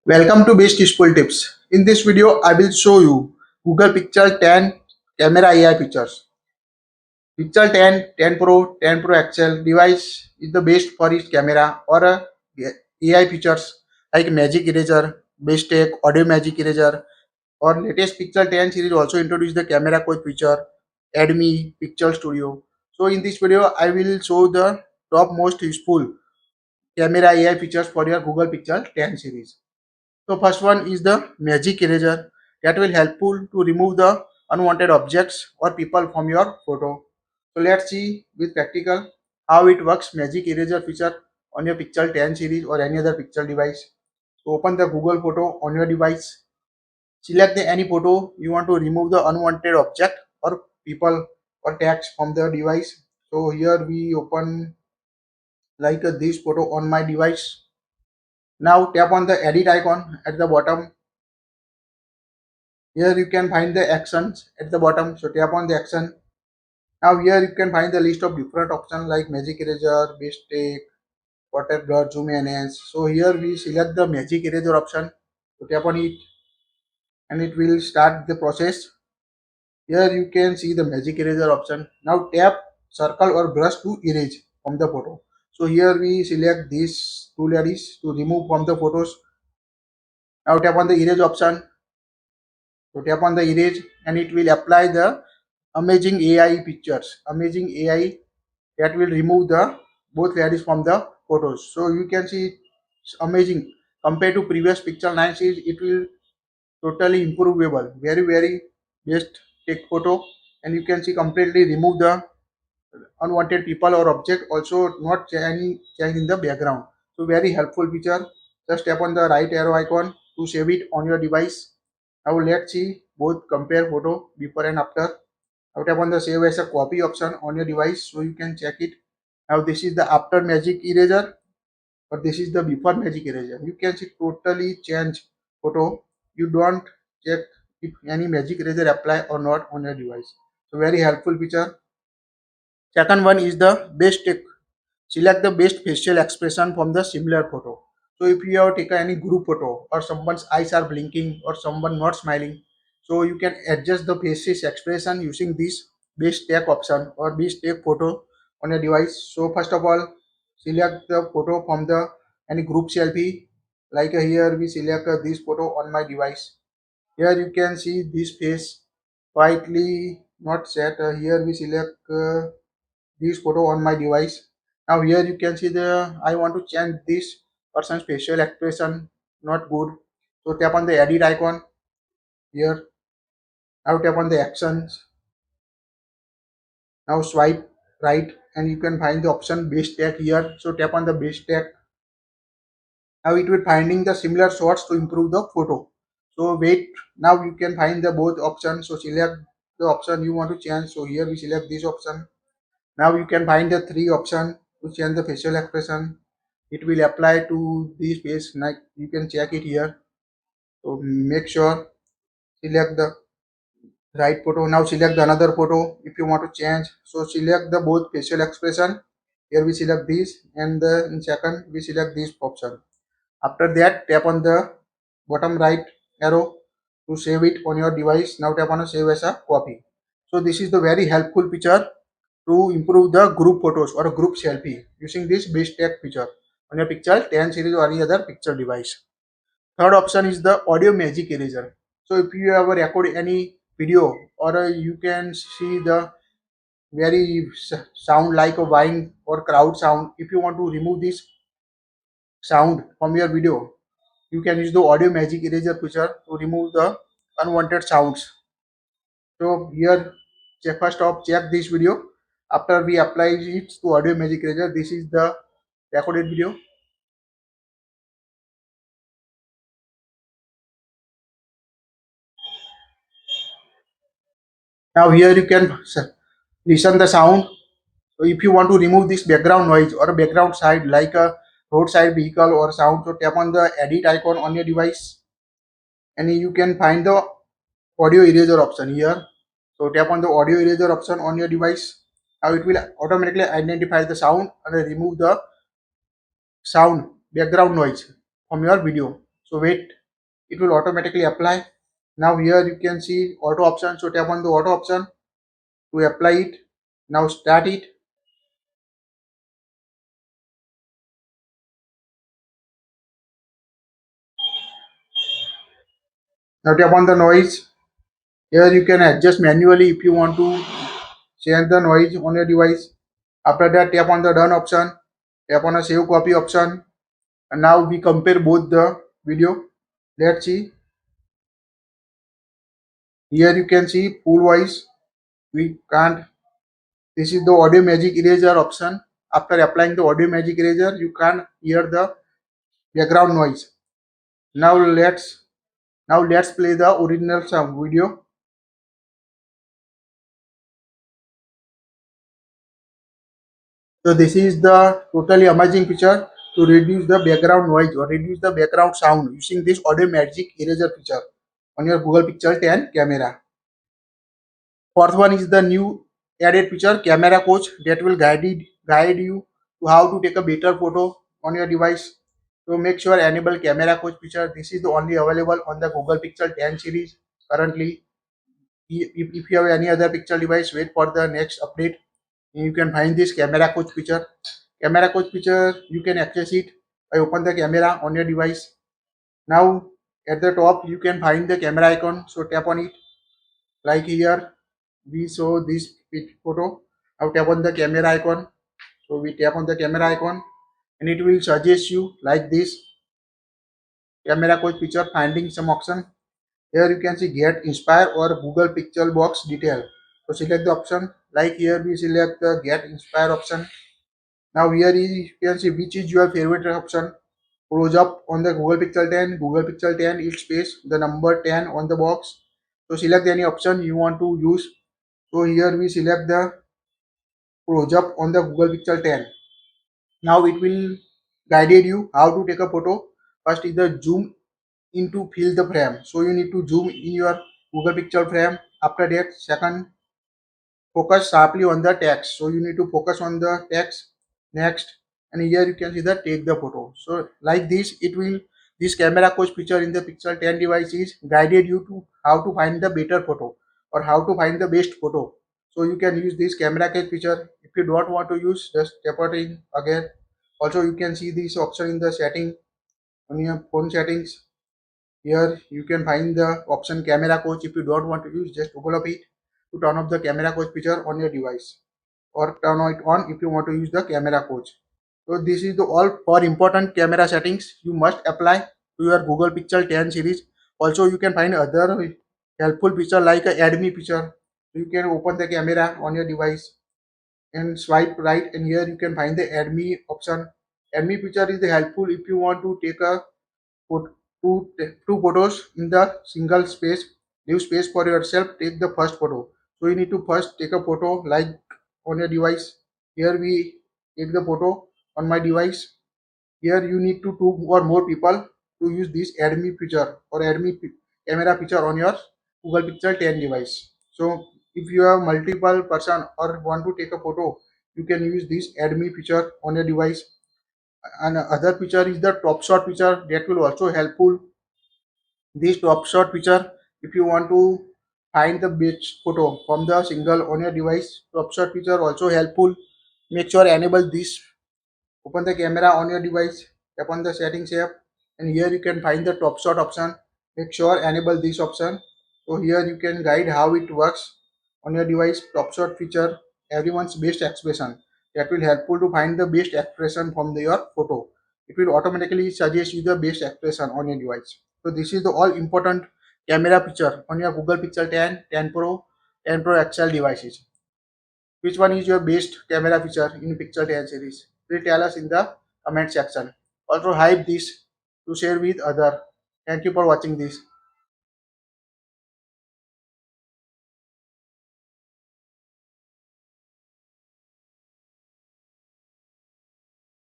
Welcome to Best Useful Tips. In this video, I will show you Google Pixel 10 camera AI pictures. Pixel 10, 10 Pro, 10 Pro XL device is the best for its camera or AI features like Magic Eraser, Best Take, Audio Magic Eraser, or latest Pixel 10 series also introduced the camera coach feature, Add Me, Pixel Studio. So in this video, I will show the top most useful camera AI features for your Google Pixel 10 series. So first one is the magic eraser that will helpful to remove the unwanted objects or people from your photo. So let's see with practical how it works magic eraser feature on your Pixel 10 series or any other Pixel device. So open the Google photo on your device. Select any photo you want to remove the unwanted object or people or text from the device. So here we open like this photo on my device. Now tap on the edit icon at the bottom. Here you can find the actions at the bottom. So tap on the action. Now here you can find the list of different options like magic eraser, mistake, water blur, zoom enhance. So here we select the magic eraser option. So tap on it and it will start the process. Here you can see the magic eraser option. Now tap circle or brush to erase from the photo. So here we select these two ladies to remove from the photos. Now tap on the erase option. So tap on the erase and it will apply the amazing AI pictures, amazing AI that will remove the both ladies from the photos. So you can see it's amazing compared to previous Pixel 9 series. It will totally improvable, very best take photo, and you can see completely remove the unwanted people or object. Also not change in the background. So very helpful feature. Just tap on the right arrow icon to save it on your device. Now let's see both compare photo before and after. Now tap on the save as a copy option on your device so you can check it. Now this is the after magic eraser or this is the before magic eraser. You can see totally change photo. You don't check if any magic eraser apply or not on your device. So very helpful feature. Second one is the best take. Select the best facial expression from the similar photo. So if you have taken any group photo or someone's eyes are blinking or someone not smiling, so you can adjust the face's expression using this best take option or best take photo on your device. So first of all, select the photo from the any group selfie. Like here we select this photo on my device. Here you can see this face quietly not set. Here we select this photo on my device. Now here you can see the I want to change this person's facial expression not good. So tap on the edit icon here. Now tap on the actions. Now swipe right and you can find the option base tag here. So tap on the base tag. Now it will finding the similar shots to improve the photo. So wait, now you can find the both options. So select the option you want to change. So here we select this option. Now you can find the three option to change the facial expression. It will apply to this face. Like you can check it here. So make sure select the right photo. Now select the another photo if you want to change. So select the both facial expression. Here we select this and the in second we select this option. After that tap on the bottom right arrow to save it on your device. Now tap on a save as a copy. So this is the very helpful feature to improve the group photos or a group selfie using this base tag feature on your Pixel 10 series or any other Pixel device. Third option is the audio magic eraser. So if you ever record any video or you can see the very sound like a wine or crowd sound. If you want to remove this sound from your video, you can use the audio magic eraser feature to remove the unwanted sounds. So here check first off check this video. After we apply it to audio magic eraser, this is the recorded video. Now here you can listen the sound. So if you want to remove this background noise or a background side like a roadside vehicle or sound, so tap on the edit icon on your device and you can find the audio eraser option here. So tap on the audio eraser option on your device. Now it will automatically identify the sound and remove the sound background noise from your video. So wait it will automatically apply. Now here you can see auto option. So tap on the auto option to apply it. Now start it. Now tap on the noise. Here you can adjust manually if you want to change the noise on your device. After that, tap on the done option. Tap on a save copy option. And now we compare both the video. Let's see. Here you can see full voice. We can't. This is the audio magic eraser option. After applying the audio magic eraser, you can't hear the background noise. Now let's play the original sound video. So this is the totally amazing feature to reduce the background noise or reduce the background sound using this audio magic eraser feature on your Google Pixel 10 camera. Fourth one is the new added feature camera coach that will guide you to how to take a better photo on your device. So make sure enable camera coach feature. This is the only available on the Google Pixel 10 series currently. If you have any other Pixel device, wait for the next update. You can find this camera coach feature. Camera coach feature, you can access it by open the camera on your device. Now at the top you can find the camera icon. So tap on it. Like here, we show this photo. Now tap on the camera icon. So we tap on the camera icon and it will suggest you like this camera coach feature finding some option. Here you can see get inspire or Google Pixel box detail. So select the option. Like here we select the get inspire option. Now here you can see which is your favorite option. Close up on the Google Pixel 10. Google Pixel 10 it space the number 10 on the box. So select any option you want to use. So here we select the close up on the Google Pixel 10. Now it will guided you how to take a photo. First is the zoom in to fill the frame. So you need to zoom in your Google Pixel frame. After that, second, focus sharply on the text. So you need to focus on the text. Next, and here you can see the take the photo. So like this, it will this camera coach feature in the Pixel 10 device is guided you to how to find the better photo or how to find the best photo. So you can use this camera coach feature. If you don't want to use, just tap it in again. Also, you can see this option in the setting on your phone settings. Here you can find the option camera coach. If you don't want to use, just toggle up it to turn off the camera coach feature on your device or turn it on if you want to use the camera coach. So this is the all for important camera settings you must apply to your Google Pixel 10 series. Also you can find other helpful feature like a add me feature. You can open the camera on your device and swipe right and here you can find the add me option. Add me feature is helpful if you want to take a put two photos in the single space. Leave space for yourself. Take the first photo. So you need to first take a photo like on your device. Here we take the photo on my device. Here you need to two or more people to use this add me feature or add me camera feature on your Google Pixel 10 device. So if you have multiple person or want to take a photo, you can use this add me feature on your device. And other feature is the top shot feature that will also helpful. This top shot feature, if you want to find the best photo from the single on your device, top shot feature also helpful. Make sure enable this. Open the camera on your device, tap on the settings app, and here you can find the top shot option. Make sure enable this option. So here you can guide how it works on your device. Top shot feature, everyone's best expression. That will helpful to find the best expression from your photo. It will automatically suggest you the best expression on your device. So this is the all important camera feature on your Google Pixel 10, 10 Pro, 10 Pro XL devices. Which one is your best camera feature in Pixel 10 series? Please tell us in the comment section. Also hype this to share with other. Thank you for watching this.